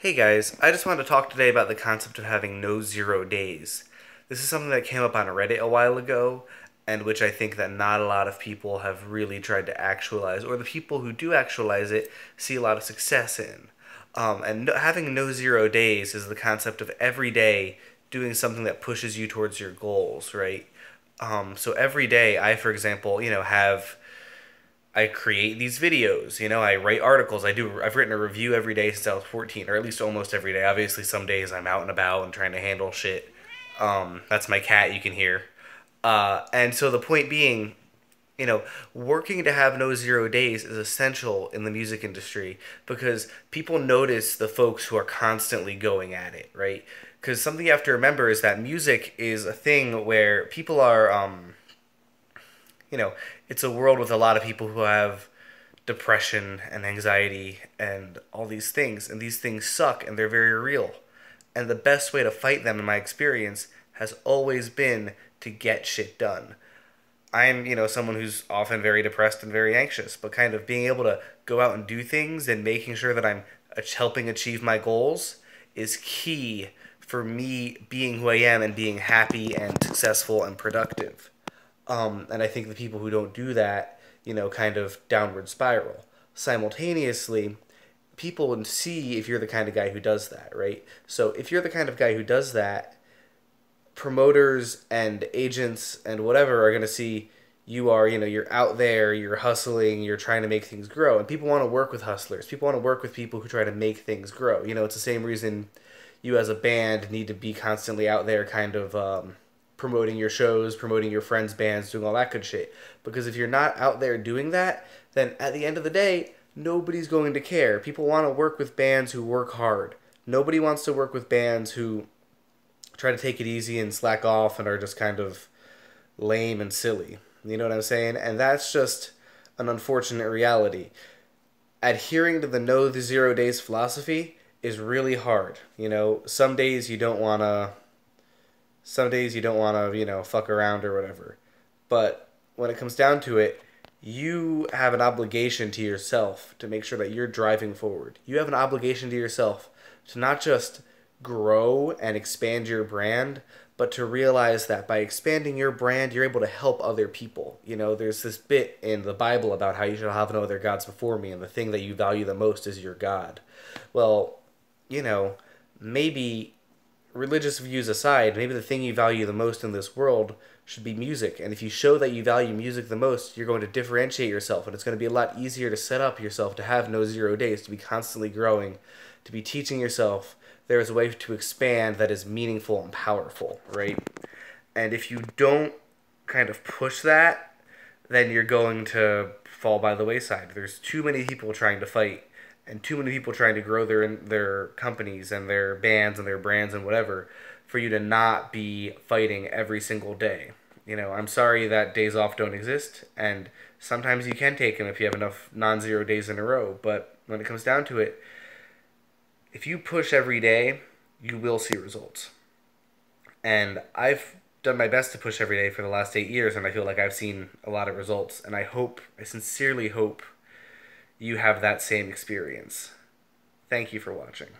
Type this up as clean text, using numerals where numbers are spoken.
Hey guys, I just wanted to talk today about the concept of having no 0 days. This is something that came up on Reddit a while ago, and which I think that not a lot of people have really tried to actualize, or the people who do actualize it see a lot of success in. Having no 0 days is the concept of every day doing something that pushes you towards your goals, right? So every day, I, for example, I create these videos, I write articles. I've written a review every day since I was 14, or at least almost every day. Obviously some days I'm out and about and trying to handle shit. That's my cat you can hear. And so the point being, working to have no 0 days is essential in the music industry because people notice the folks who are constantly going at it, right? Because something you have to remember is that music is a thing where people are, you know, it's a world with a lot of people who have depression and anxiety and all these things, and these things suck and they're very real. And the best way to fight them, in my experience, has always been to get shit done. I'm, someone who's often very depressed and very anxious, but kind of being able to go out and do things and making sure that I'm helping achieve my goals is key for me being who I am and being happy and successful and productive. And I think the people who don't do that, kind of downward spiral. Simultaneously, people would see if you're the kind of guy who does that, right? So if you're the kind of guy who does that, promoters and agents and whatever are going to see you are, you're out there, you're hustling, you're trying to make things grow. And people want to work with hustlers. People want to work with people who try to make things grow. It's the same reason you as a band need to be constantly out there kind of promoting your shows, promoting your friends' bands, doing all that good shit. Because if you're not out there doing that, then at the end of the day, nobody's going to care. People want to work with bands who work hard. Nobody wants to work with bands who try to take it easy and slack off and are just kind of lame and silly. You know what I'm saying? And that's just an unfortunate reality. Adhering to the no the 0 days philosophy is really hard. Some days you don't want to, fuck around or whatever. But when it comes down to it, you have an obligation to yourself to make sure that you're driving forward. You have an obligation to yourself to not just grow and expand your brand, but to realize that by expanding your brand, you're able to help other people. There's this bit in the Bible about how you shall have no other gods before me, and the thing that you value the most is your God. Well, maybe religious views aside, maybe the thing you value the most in this world should be music. And if you show that you value music the most, you're going to differentiate yourself, and it's going to be a lot easier to set up yourself to have no 0 days, to be constantly growing, to be teaching yourself there is a way to expand that is meaningful and powerful, right? And if you don't kind of push that, then you're going to fall by the wayside. There's too many people trying to fight and too many people trying to grow their companies and their bands and their brands and whatever for you to not be fighting every single day. I'm sorry that days off don't exist, and sometimes you can take them if you have enough non-zero days in a row, but when it comes down to it, if you push every day, you will see results. And I've done my best to push every day for the last 8 years, and I feel like I've seen a lot of results, and I sincerely hope you have that same experience. Thank you for watching.